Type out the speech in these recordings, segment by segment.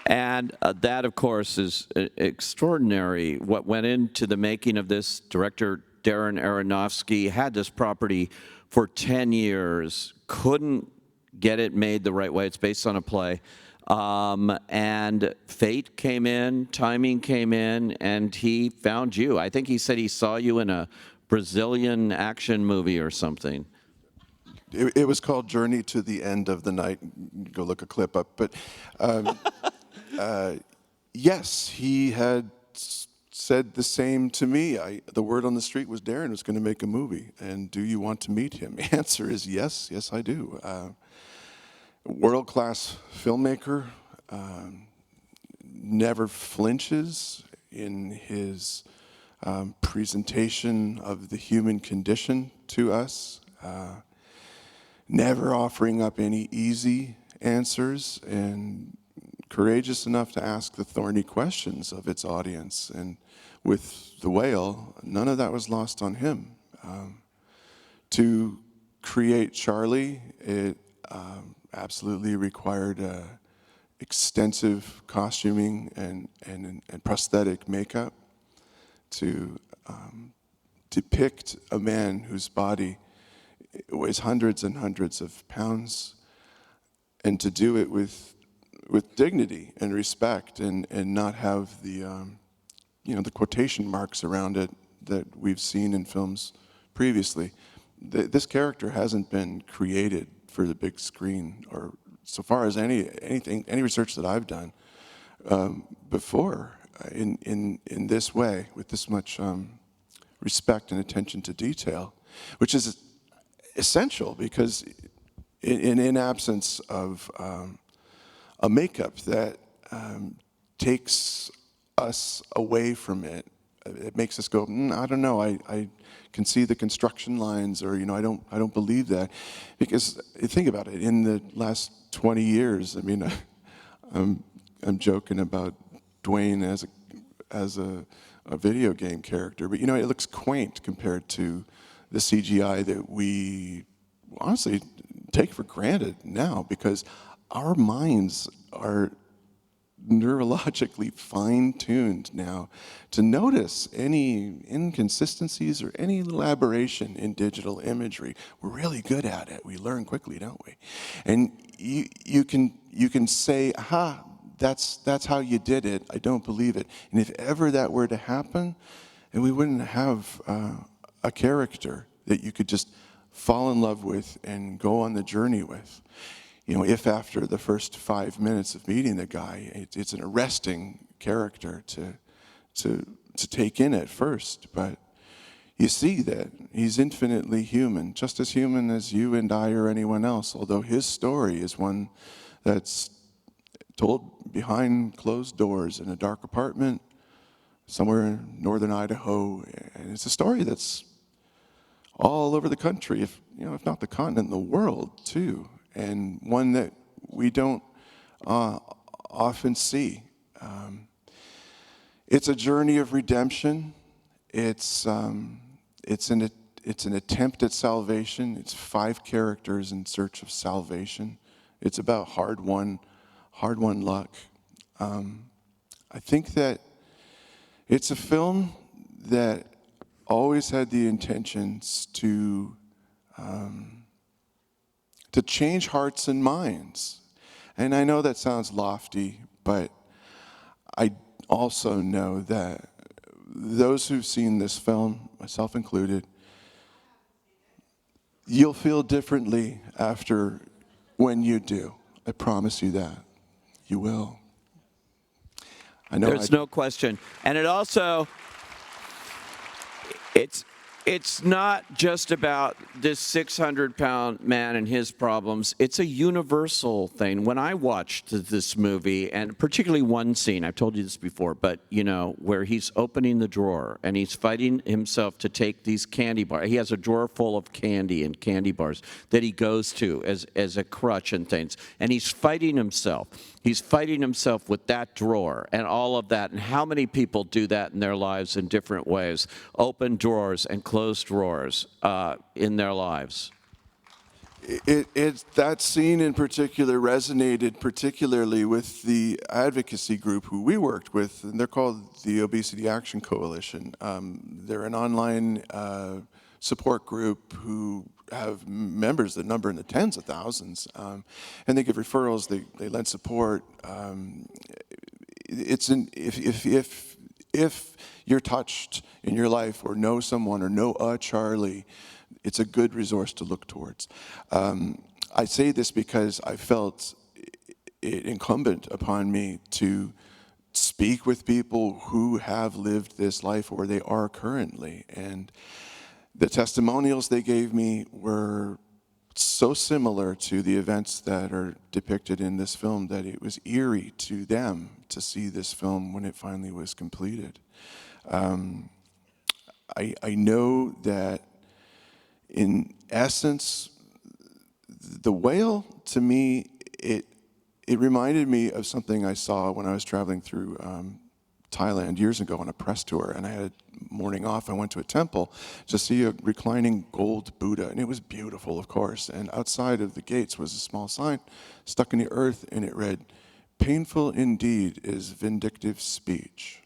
And that, of course, is extraordinary. What went into the making of this, director Darren Aronofsky had this property for 10 years, couldn't get it made the right way. It's based on a play. And fate came in, timing came in, and he found you. I think he said he saw you in a Brazilian action movie or something. It was called Journey to the End of the Night. Go look a clip up. But yes, he had said the same to me. The word on the street was Darren was going to make a movie, and do you want to meet him? The answer is yes, yes I do. World-class filmmaker, never flinches in his presentation of the human condition to us, never offering up any easy answers, and courageous enough to ask the thorny questions of its audience. And with The Whale, none of that was lost on him. To create Charlie, it absolutely required extensive costuming and prosthetic makeup to depict a man whose body weighs hundreds and hundreds of pounds, and to do it with dignity and respect, and not have the the quotation marks around it that we've seen in films previously. This character hasn't been created for the big screen, or so far as any research that I've done before in this way, with this much respect and attention to detail, which is essential, because in absence of a makeup that takes us away from it, it makes us go, I don't know, I can see the construction lines, or I don't believe that. Because think about it, in the last 20 years, I mean, I'm joking about Dwayne as a video game character, but it looks quaint compared to the CGI that we honestly take for granted now, because our minds are neurologically fine-tuned now to notice any inconsistencies or any little aberration in digital imagery. We're really good at it. We learn quickly, don't we? And you can say, aha, that's how you did it. I don't believe it. And if ever that were to happen, and we wouldn't have a character that you could just fall in love with and go on the journey with. If after the first 5 minutes of meeting the guy, it's an arresting character to take in at first, but you see that he's infinitely human, just as human as you and I or anyone else, although his story is one that's told behind closed doors in a dark apartment somewhere in northern Idaho, and it's a story that's all over the country, if not the continent, the world too, and one that we don't often see. It's a journey of redemption. It's an attempt at salvation. It's 5 characters in search of salvation. It's about hard-won luck. I think that it's a film that always had the intentions to change hearts and minds. And I know that sounds lofty, but I also know that those who've seen this film, myself included, you'll feel differently after when you do. I promise you that. You will. I know. There's no question. And it also, it's not just about this 600-pound man and his problems. It's a universal thing. When I watched this movie, and particularly one scene, I've told you this before, but where he's opening the drawer and he's fighting himself to take these candy bars. He has a drawer full of candy and candy bars that he goes to as a crutch and things. And he's fighting himself. He's fighting himself with that drawer and all of that. And how many people do that in their lives in different ways? Open drawers and close drawers in their lives. That scene in particular resonated particularly with the advocacy group who we worked with, and they're called the Obesity Action Coalition. They're an online support group who have members that number in the tens of thousands, and they give referrals, they lend support. If you're touched in your life or know someone or know a Charlie, it's a good resource to look towards. I say this because I felt it incumbent upon me to speak with people who have lived this life or they are currently. And the testimonials they gave me were so similar to the events that are depicted in this film that it was eerie to them to see this film when it finally was completed. I know that in essence, the whale, to me, it reminded me of something I saw when I was traveling through Thailand years ago on a press tour, and I had a morning off. I went to a temple to see a reclining gold Buddha, and it was beautiful, of course. And outside of the gates was a small sign stuck in the earth, and it read, "Painful indeed is vindictive speech."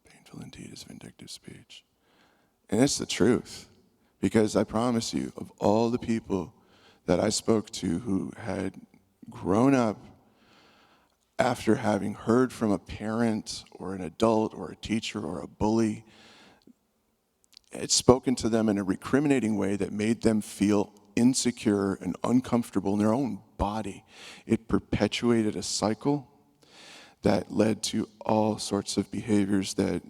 Painful indeed is vindictive speech. And it's the truth. Because I promise you, of all the people that I spoke to who had grown up after having heard from a parent or an adult or a teacher or a bully, had spoken to them in a recriminating way that made them feel insecure and uncomfortable in their own body. It perpetuated a cycle that led to all sorts of behaviors that,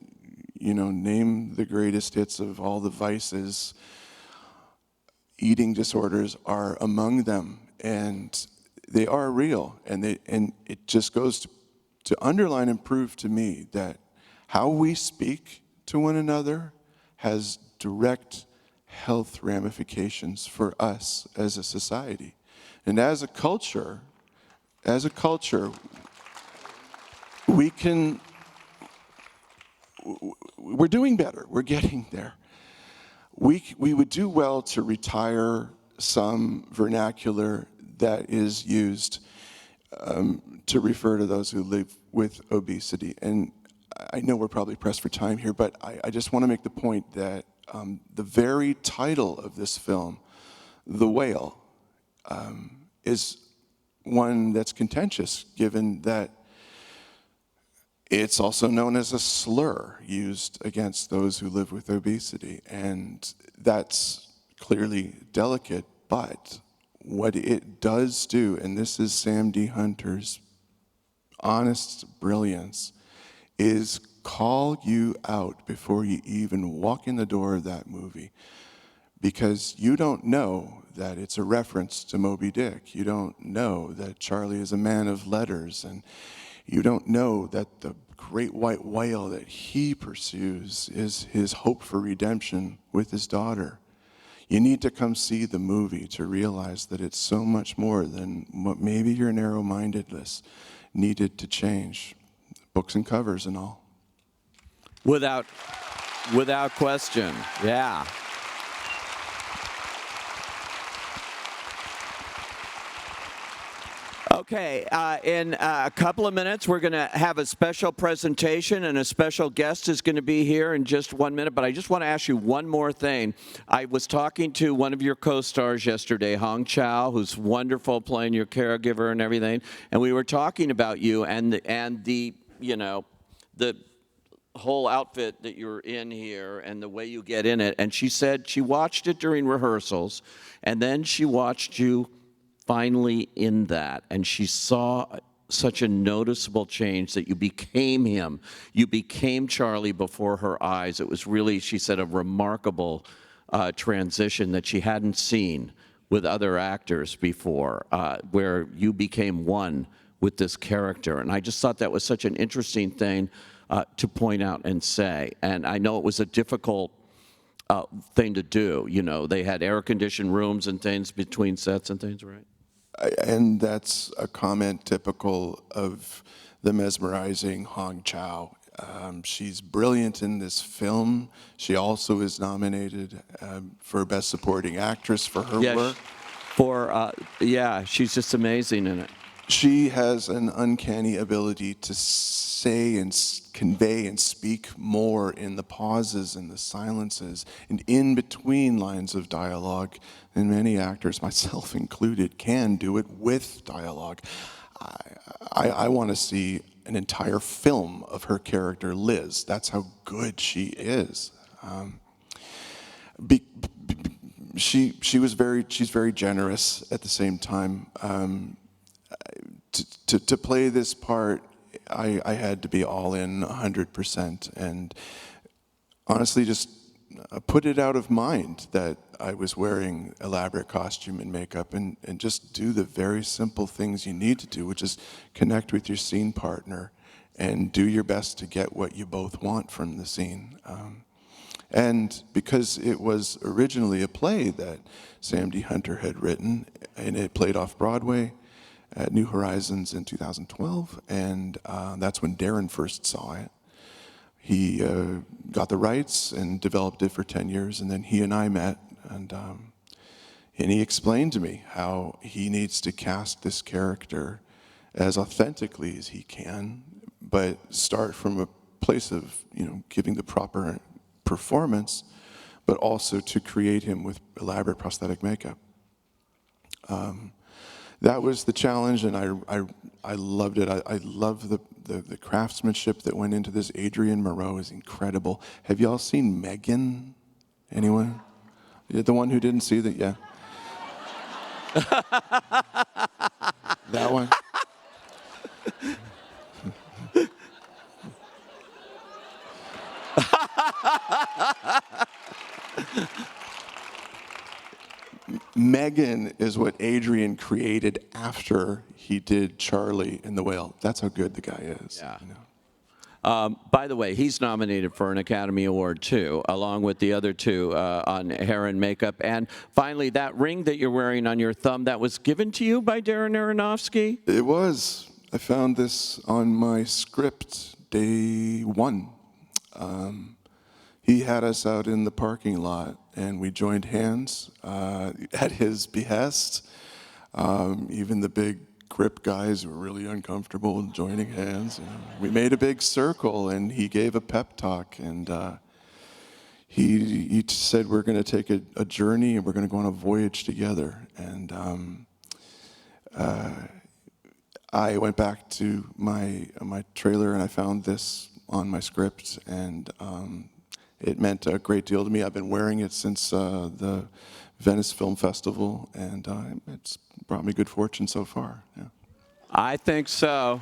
name the greatest hits of all the vices. Eating disorders are among them, and they are real. And it just goes to underline and prove to me that how we speak to one another has direct health ramifications for us as a society. And as a culture, we're doing better. We're getting there. We would do well to retire some vernacular that is used to refer to those who live with obesity. And I know we're probably pressed for time here, but I just want to make the point that the very title of this film, The Whale, is one that's contentious, given that it's also known as a slur used against those who live with obesity, and that's clearly delicate, but what it does do, and this is Sam D. Hunter's honest brilliance, is call you out before you even walk in the door of that movie, because you don't know that it's a reference to Moby Dick. You don't know that Charlie is a man of letters, and you don't know that the great white whale that he pursues is his hope for redemption with his daughter. You need to come see the movie to realize that it's so much more than what maybe your narrow-mindedness needed to change. Books and covers and all. Without question, yeah. Okay, in a couple of minutes, we're going to have a special presentation, and a special guest is going to be here in just 1 minute. But I just want to ask you one more thing. I was talking to one of your co-stars yesterday, Hong Chow, who's wonderful playing your caregiver and everything. And we were talking about you and the whole outfit that you're in here and the way you get in it. And she said she watched it during rehearsals, and then she watched you finally in that, and she saw such a noticeable change that you became him. You became Charlie before her eyes. It was really, she said, a remarkable transition that she hadn't seen with other actors before, where you became one with this character. And I just thought that was such an interesting thing to point out and say. And I know it was a difficult thing to do. They had air-conditioned rooms and things between sets and things, right? And that's a comment typical of the mesmerizing Hong Chow. She's brilliant in this film. She also is nominated for Best Supporting Actress for her work. Yeah, she's just amazing in it. She has an uncanny ability to say and convey and speak more in the pauses and the silences and in between lines of dialogue than many actors, myself included, can do it with dialogue. I want to see an entire film of her character, Liz. That's how good she is. She's very generous at the same time. To play this part, I had to be all in 100%, and honestly just put it out of mind that I was wearing elaborate costume and makeup, and just do the very simple things you need to do, which is connect with your scene partner and do your best to get what you both want from the scene. And because it was originally a play that Sam D. Hunter had written, and it played off Broadway at New Horizons in 2012, and that's when Darren first saw it. He got the rights and developed it for 10 years, and then he and I met, and he explained to me how he needs to cast this character as authentically as he can, but start from a place of, giving the proper performance, but also to create him with elaborate prosthetic makeup. That was the challenge, and I loved it. I love the craftsmanship that went into this. Adrienne Moreau is incredible. Have y'all seen Megan? Anyone? The one who didn't see that? Yeah. That one? Megan is what Adrian created after he did Charlie in The Whale. That's how good the guy is. Yeah. By the way, he's nominated for an Academy Award too, along with the other two on hair and makeup. And finally, that ring that you're wearing on your thumb, that was given to you by Darren Aronofsky? It was. I found this on my script day one. He had us out in the parking lot, and we joined hands at his behest. Even the big grip guys were really uncomfortable joining hands. We made a big circle, and he gave a pep talk, and he said we're going to take a journey, and we're going to go on a voyage together. And I went back to my trailer, and I found this on my script, and it meant a great deal to me. I've been wearing it since the Venice Film Festival, and it's brought me good fortune so far. Yeah. I think so.